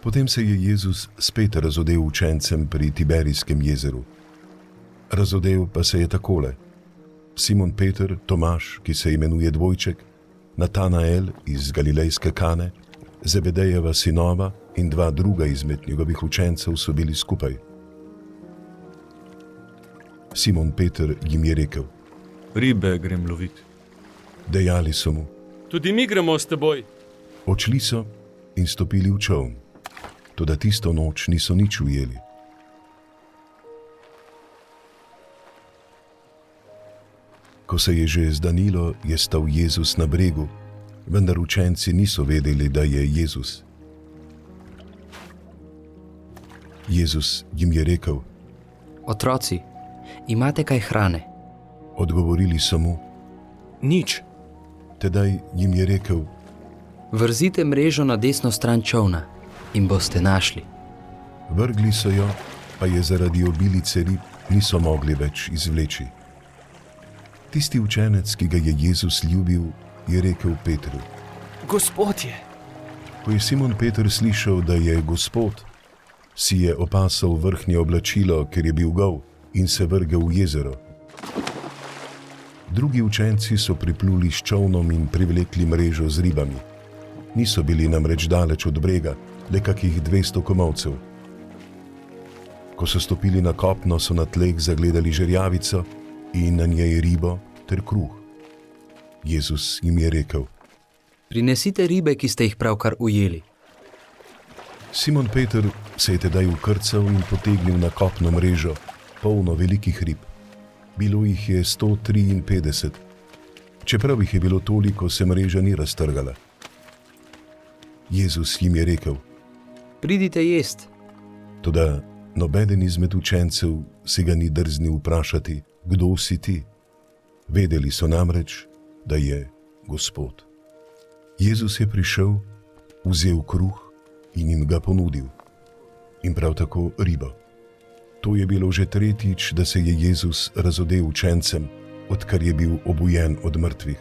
Potem se je Jezus spet razodel učencem pri Tiberijskem jezeru. Razodel pa se je takole: Simon Peter, Tomaž, ki se imenuje Dvojček, Natanael iz Galilejske Kane, Zebedejeva sinova in dva druga izmed njegovih učencev so bili skupaj. Simon Peter jim je rekel: Ribe grem lovit. Dejali so mu: Tudi mi gremo s teboj. Odšli so in stopili v čoln, toda tisto noč niso nič ujeli. Ko se je že zdanilo, je stal Jezus na bregu, vendar učenci niso vedeli, da je Jezus. Jezus jim je rekel: Otroci, imate kaj hrane? Odgovorili so mu: Nič. Tedaj jim je rekel: Vrzite mrežo na desno stran čolna in boste našli. Vrgli so jo, pa je zaradi obilice rib niso mogli več izvleči. Tisti učenec, ki ga je Jezus ljubil, je rekel Petru: Gospod je. Ko je Simon Peter slišal, da je Gospod, si je opasal vrhnje oblačilo, ker je bil gol, in se vrgel v jezero. Drugi učenci so pripluli s čolnom in privlekli mrežo z ribami. Niso bili namreč daleč od brega, le kakih 200 komolcev. Ko so stopili na kopno, so na tleh zagledali žerjavico in na njej ribo ter kruh. Jezus jim je rekel: Prinesite ribe, ki ste jih pravkar ujeli. Simon Peter se je tedaj ukrcal in potegnil na kopno mrežo, polno velikih rib. Bilo jih je 153. Čeprav jih je bilo toliko, se mreža ni raztrgala. Jezus jim je rekel: Pridite jest. Toda nobeden izmed učencev si ga ni drznil vprašati: Kdo si ti? Vedeli so namreč, da je Gospod. Jezus je prišel, vzel kruh in jim ga ponudil. In prav tako ribo. To je bilo že tretjič, da se je Jezus razodel učencem, odkar je bil obujen od mrtvih.